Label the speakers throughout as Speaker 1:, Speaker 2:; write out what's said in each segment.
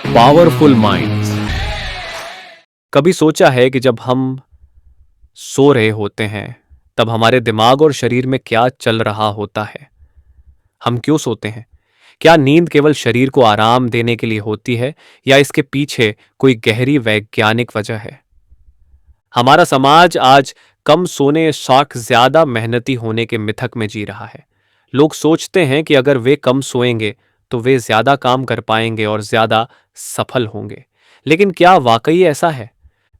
Speaker 1: Powerful minds. कभी सोचा है कि जब हम सो रहे होते हैं तब हमारे दिमाग और शरीर में क्या चल रहा होता है? हम क्यों सोते हैं? क्या नींद केवल शरीर को आराम देने के लिए होती है या इसके पीछे कोई गहरी वैज्ञानिक वजह है? हमारा समाज आज कम सोने शौक ज्यादा मेहनती होने के मिथक में जी रहा है। लोग सोचते हैं कि अगर वे कम सोएंगे तो वे ज्यादा काम कर पाएंगे और ज्यादा सफल होंगे। लेकिन क्या वाकई ऐसा है?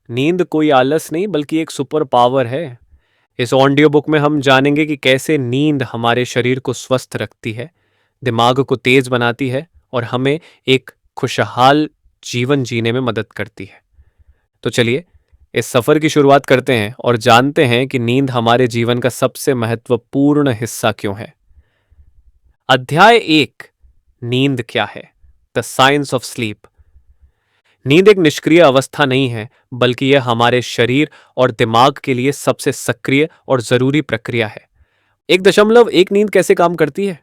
Speaker 1: नींद कोई आलस नहीं बल्कि एक सुपर पावर है। इस ऑडियो बुक में हम जानेंगे कि कैसे नींद हमारे शरीर को स्वस्थ रखती है, दिमाग को तेज बनाती है और हमें एक खुशहाल जीवन जीने में मदद करती है। तो चलिए इस सफर की शुरुआत करते हैं और जानते हैं कि नींद हमारे जीवन का सबसे महत्वपूर्ण हिस्सा क्यों है। अध्याय 1, नींद क्या है? The science of sleep. नींद एक निष्क्रिय अवस्था नहीं है बल्कि यह हमारे शरीर और दिमाग के लिए सबसे सक्रिय और जरूरी प्रक्रिया है। 1.1 नींद कैसे काम करती है?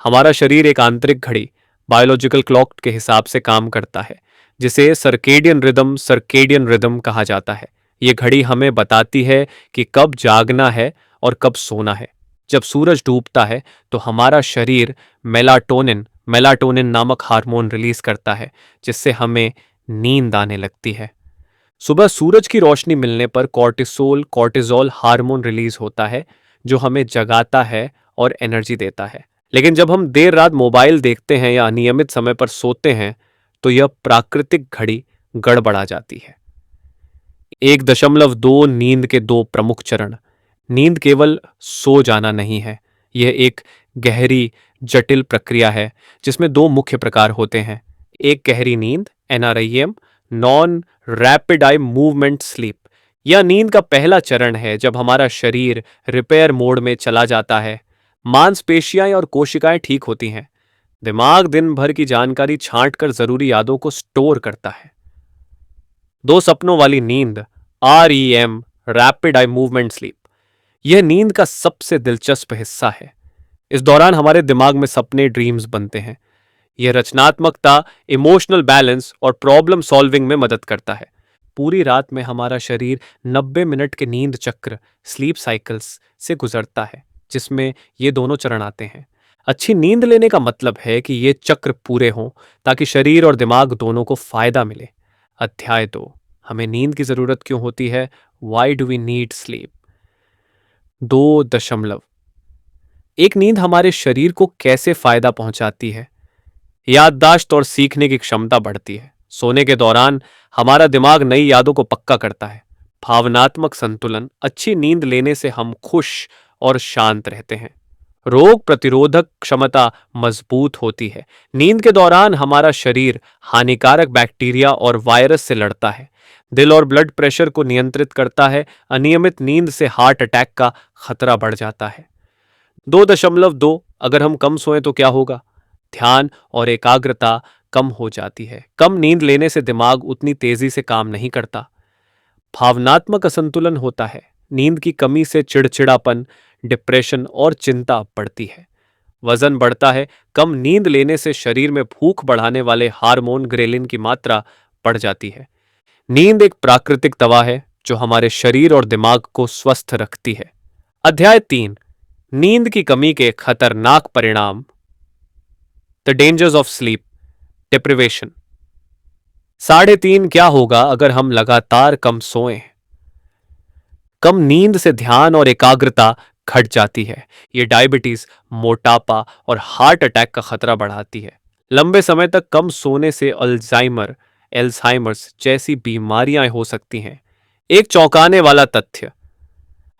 Speaker 1: हमारा शरीर एक आंतरिक घड़ी, बायोलॉजिकल क्लॉक के हिसाब से काम करता है, जिसे सर्केडियन रिदम कहा जाता है। यह घड़ी हमें बताती है कि कब जागना है और कब सोना है। जब सूरज डूबता है तो हमारा शरीर मेलाटोनिन नामक हार्मोन रिलीज करता है, जिससे हमें नींद आने लगती है। सुबह सूरज की रोशनी मिलने पर कॉर्टिसोल हार्मोन रिलीज होता है, जो हमें जगाता है और एनर्जी देता है। लेकिन जब हम देर रात मोबाइल देखते हैं या अनियमित समय पर सोते हैं तो यह प्राकृतिक घड़ी गड़बड़ा जाती है। 1.2 नींद के दो प्रमुख चरण। नींद केवल सो जाना नहीं है, यह एक गहरी जटिल प्रक्रिया है जिसमें दो मुख्य प्रकार होते हैं। एक गहरी नींद NREM, non rapid eye movement sleep. यह नींद का पहला चरण है जब हमारा शरीर रिपेयर मोड में चला जाता है, मांसपेशियां और कोशिकाएं ठीक होती हैं, दिमाग दिन भर की जानकारी छांट कर जरूरी यादों को स्टोर करता है। दो सपनों वाली नींद REM, rapid eye movement sleep. यह नींद का सबसे दिलचस्प हिस्सा है। इस दौरान हमारे दिमाग में सपने ड्रीम्स बनते हैं। यह रचनात्मकता, इमोशनल बैलेंस और प्रॉब्लम सॉल्विंग में मदद करता है। पूरी रात में हमारा शरीर 90 मिनट के नींद चक्र स्लीप साइकिल्स से गुजरता है, जिसमें ये दोनों चरण आते हैं। अच्छी नींद लेने का मतलब है कि ये चक्र पूरे हों ताकि शरीर और दिमाग दोनों को फायदा मिले। अध्याय 2, हमें नींद की जरूरत क्यों होती है? Why do we need sleep? 2. एक नींद हमारे शरीर को कैसे फायदा पहुंचाती है? याददाश्त और सीखने की क्षमता बढ़ती है। सोने के दौरान हमारा दिमाग नई यादों को पक्का करता है। भावनात्मक संतुलन। अच्छी नींद लेने से हम खुश और शांत रहते हैं। रोग प्रतिरोधक क्षमता मजबूत होती है। नींद के दौरान हमारा शरीर हानिकारक बैक्टीरिया और वायरस से लड़ता है। दिल और ब्लड प्रेशर को नियंत्रित करता है। अनियमित नींद से हार्ट अटैक का खतरा बढ़ जाता है। 2.2, अगर हम कम सोएं तो क्या होगा? ध्यान और एकाग्रता कम हो जाती है। कम नींद लेने से दिमाग उतनी तेजी से काम नहीं करता। भावनात्मक असंतुलन होता है। नींद की कमी से चिड़चिड़ापन, डिप्रेशन और चिंता बढ़ती है। वजन बढ़ता है। कम नींद लेने से शरीर में भूख बढ़ाने वाले हार्मोन ग्रेलिन की मात्रा बढ़ जाती है। नींद एक प्राकृतिक दवा है जो हमारे शरीर और दिमाग को स्वस्थ रखती है। अध्याय 3, नींद की कमी के खतरनाक परिणाम। The dangers of sleep deprivation. 3.5 क्या होगा अगर हम लगातार कम सोएं? कम नींद से ध्यान और एकाग्रता घट जाती है। ये डायबिटीज, मोटापा और हार्ट अटैक का खतरा बढ़ाती है। लंबे समय तक कम सोने से एल्जाइमर्स जैसी बीमारियां हो सकती हैं। एक चौंकाने वाला तथ्य,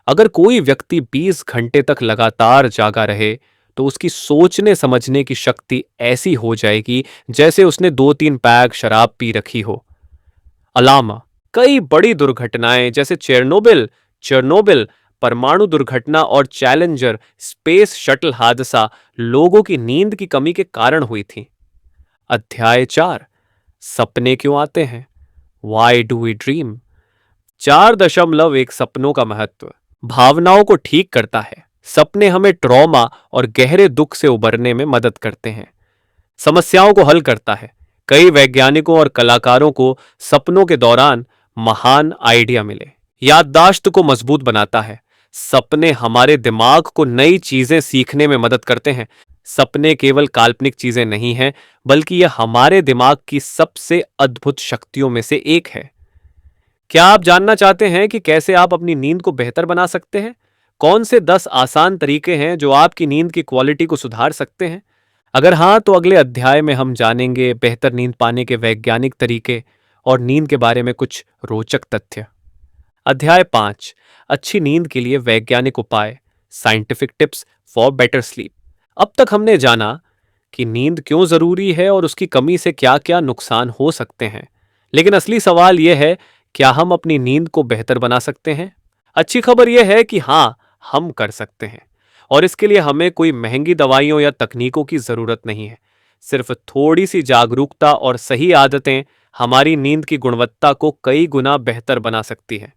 Speaker 1: अगर कोई व्यक्ति 20 घंटे तक लगातार जागा रहे तो उसकी सोचने समझने की शक्ति ऐसी हो जाएगी जैसे उसने 2-3 पैग शराब पी रखी हो। अलामा, कई बड़ी दुर्घटनाएं जैसे चेरनोबिल परमाणु दुर्घटना और चैलेंजर स्पेस शटल हादसा लोगों की नींद की कमी के कारण हुई थी। अध्याय 4, सपने क्यों आते हैं? Y do we dream? 4.1 सपनों का महत्व। भावनाओं को ठीक करता है। सपने हमें ट्रॉमा और गहरे दुख से उबरने में मदद करते हैं। समस्याओं को हल करता है। कई वैज्ञानिकों और कलाकारों को सपनों के दौरान महान आइडिया मिले। याददाश्त को मजबूत बनाता है। सपने हमारे दिमाग को नई चीजें सीखने में मदद करते हैं। सपने केवल काल्पनिक चीजें नहीं हैं, बल्कि यह हमारे दिमाग की सबसे अद्भुत शक्तियों में से एक है। क्या आप जानना चाहते हैं कि कैसे आप अपनी नींद को बेहतर बना सकते हैं? कौन से 10 आसान तरीके हैं जो आपकी नींद की क्वालिटी को सुधार सकते हैं? अगर हाँ, तो अगले अध्याय में हम जानेंगे बेहतर नींद पाने के वैज्ञानिक तरीके और नींद के बारे में कुछ रोचक तथ्य। अध्याय 5, अच्छी नींद के लिए वैज्ञानिक उपाय, scientific tips for better sleep. अब तक हमने जाना कि नींद क्यों जरूरी है और उसकी कमी से क्या क्या नुकसान हो सकते हैं। लेकिन असली सवाल यह है, क्या हम अपनी नींद को बेहतर बना सकते हैं? अच्छी खबर यह है कि हाँ, हम कर सकते हैं। और इसके लिए हमें कोई महंगी दवाइयों या तकनीकों की जरूरत नहीं है। सिर्फ थोड़ी सी जागरूकता और सही आदतें हमारी नींद की गुणवत्ता को कई गुना बेहतर बना सकती हैं।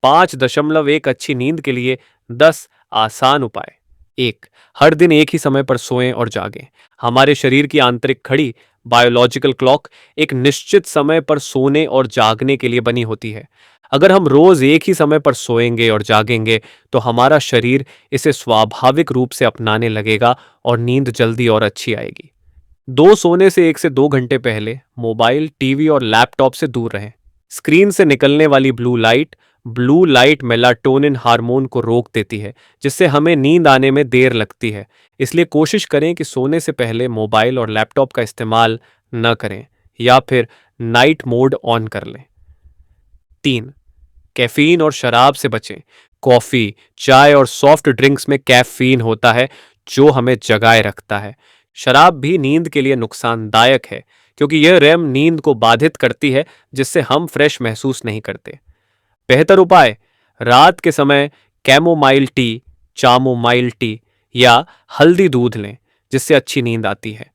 Speaker 1: 5.1 अच्छी नींद के लिए 10 आसान उपाय। 1, हर दिन एक ही समय पर सोएं और जागें। हमारे शरीर की आंतरिक घड़ी, बायोलॉजिकल क्लॉक, एक निश्चित समय पर सोने और जागने के लिए बनी होती है। अगर हम रोज एक ही समय पर सोएंगे और जागेंगे, तो हमारा शरीर इसे स्वाभाविक रूप से अपनाने लगेगा और नींद जल्दी और अच्छी आएगी। सोने से 1 से 2 घंटे पहले मोबाइल, टीवी और लैपटॉप से दूर रहें। स्क्रीन से निकलने वाली ब्लू लाइट मेलाटोनिन हार्मोन को रोक देती है, जिससे हमें नींद आने में देर लगती है। इसलिए कोशिश करें कि सोने से पहले मोबाइल और लैपटॉप का इस्तेमाल न करें या फिर नाइट मोड ऑन कर लें। 3, कैफीन और शराब से बचें। कॉफी, चाय और सॉफ्ट ड्रिंक्स में कैफीन होता है, जो हमें जगाए रखता है। शराब भी नींद के लिए नुकसानदायक है, क्योंकि यह रेम नींद को बाधित करती है, जिससे हम फ्रेश महसूस नहीं करते। बेहतर उपाय, रात के समय चामोमाइल टी या हल्दी दूध लें, जिससे अच्छी नींद आती है।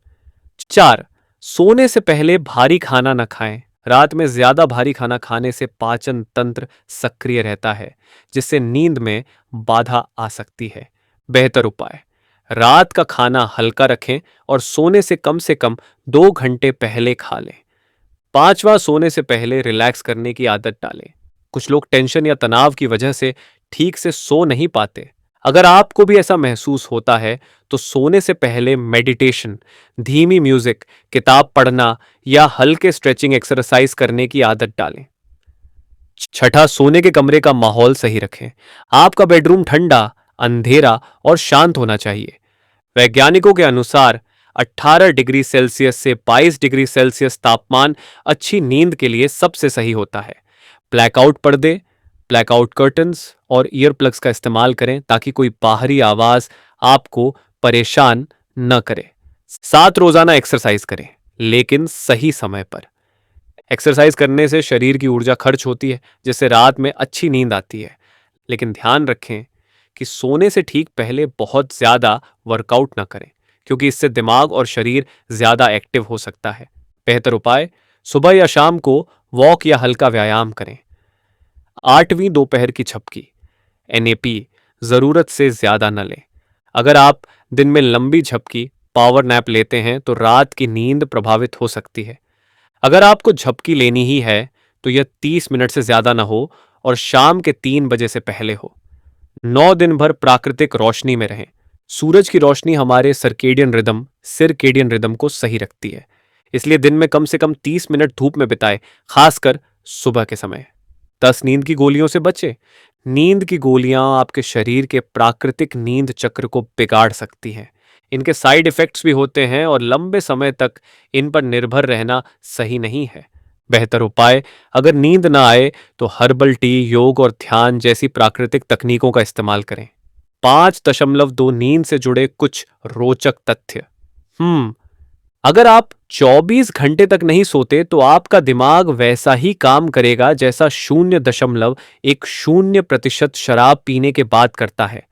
Speaker 1: 4, सोने से पहले भारी खाना न खाएं। रात में ज्यादा भारी खाना खाने से पाचन तंत्र सक्रिय रहता है, जिससे नींद में बाधा आ सकती है। बेहतर उपाय, रात का खाना हल्का रखें और सोने से कम 2 घंटे पहले खा लें। 5वां, सोने से पहले रिलैक्स करने की आदत डालें। कुछ लोग टेंशन या तनाव की वजह से ठीक से सो नहीं पाते। अगर आपको भी ऐसा महसूस होता है, तो सोने से पहले मेडिटेशन, धीमी म्यूजिक, किताब पढ़ना या हल्के स्ट्रेचिंग एक्सरसाइज करने की आदत डालें। 6, सोने के कमरे का माहौल सही रखें। आपका बेडरूम ठंडा, अंधेरा और शांत होना चाहिए। वैज्ञानिकों के अनुसार 18 डिग्री सेल्सियस से 22 डिग्री सेल्सियस तापमान अच्छी नींद के लिए सबसे सही होता है। ब्लैकआउट पर्दे, ब्लैकआउट कर्टन्स और ईयर प्लग्स का इस्तेमाल करें, ताकि कोई बाहरी आवाज आपको परेशान न करे। 7, रोजाना एक्सरसाइज करें, लेकिन सही समय पर। एक्सरसाइज करने से शरीर की ऊर्जा खर्च होती है, जिससे रात में अच्छी नींद आती है। लेकिन ध्यान रखें कि सोने से ठीक पहले बहुत ज्यादा वर्कआउट न करें, क्योंकि इससे दिमाग और शरीर ज्यादा एक्टिव हो सकता है। बेहतर उपाय, सुबह या शाम को वॉक या हल्का व्यायाम करें। 8वीं दोपहर की झपकी, NAP, जरूरत से ज्यादा न लें। अगर आप दिन में लंबी झपकी, पावर नैप लेते हैं, तो रात की नींद प्रभावित हो सकती है। अगर आपको झपकी लेनी ही है, तो यह 30 मिनट से ज्यादा न हो और शाम के 3 बजे से पहले हो। 9 दिन भर प्राकृतिक रोशनी में रहें। सूरज की रोशनी हमारे सिरकेडियन रिदम को सही रखती है। इसलिए दिन में कम से कम 30 मिनट धूप में बिताएं, खासकर सुबह के समय। 10, नींद की गोलियों से बचें। नींद की गोलियां आपके शरीर के प्राकृतिक नींद चक्र को बिगाड़ सकती हैं। इनके साइड इफेक्ट्स भी होते हैं और लंबे समय तक इन पर निर्भर रहना सही नहीं है। बेहतर उपाय, अगर नींद ना आए, तो हर्बल टी, योग और ध्यान जैसी प्राकृतिक तकनीकों का इस्तेमाल करें। 5.2 नींद से जुड़े कुछ रोचक तथ्य। अगर आप 24 घंटे तक नहीं सोते, तो आपका दिमाग वैसा ही काम करेगा जैसा 0.10% शराब पीने के बाद करता है।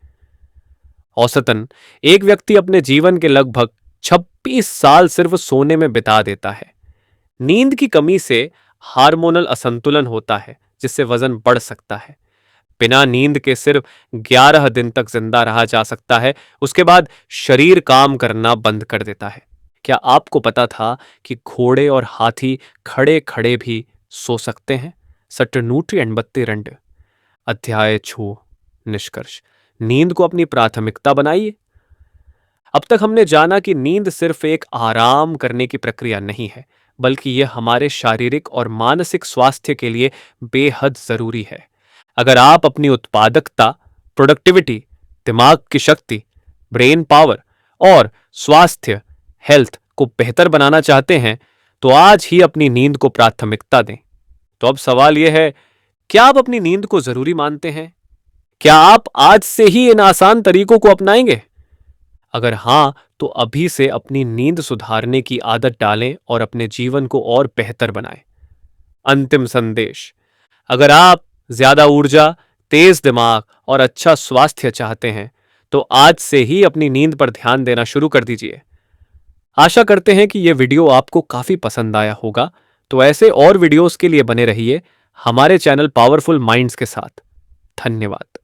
Speaker 1: औसतन एक व्यक्ति अपने जीवन के लगभग 26 साल सिर्फ सोने में बिता देता है। नींद की कमी से हार्मोनल असंतुलन होता है, जिससे वजन बढ़ सकता है। बिना नींद के सिर्फ 11 दिन तक जिंदा रहा जा सकता है, उसके बाद शरीर काम करना बंद कर देता है। क्या आपको पता था कि घोड़े और हाथी खड़े खड़े भी सो सकते हैं? सट्ट नूट्री रंड। अध्याय 6 निष्कर्ष। नींद को अपनी प्राथमिकता बनाइए। अब तक हमने जाना कि नींद सिर्फ एक आराम करने की प्रक्रिया नहीं है, बल्कि यह हमारे शारीरिक और मानसिक स्वास्थ्य के लिए बेहद जरूरी है। अगर आप अपनी उत्पादकता, प्रोडक्टिविटी, दिमाग की शक्ति, ब्रेन पावर और स्वास्थ्य, हेल्थ को बेहतर बनाना चाहते हैं, तो आज ही अपनी नींद को प्राथमिकता दें। तो अब सवाल यह है, क्या आप अपनी नींद को जरूरी मानते हैं? क्या आप आज से ही इन आसान तरीकों को अपनाएंगे? अगर हां, तो अभी से अपनी नींद सुधारने की आदत डालें और अपने जीवन को और बेहतर बनाएं। अंतिम संदेश। अगर आप ज्यादा ऊर्जा, तेज दिमाग और अच्छा स्वास्थ्य चाहते हैं, तो आज से ही अपनी नींद पर ध्यान देना शुरू कर दीजिए। आशा करते हैं कि यह वीडियो आपको काफी पसंद आया होगा। तो ऐसे और वीडियोस के लिए बने रहिए हमारे चैनल पावरफुल माइंड्स के साथ। धन्यवाद।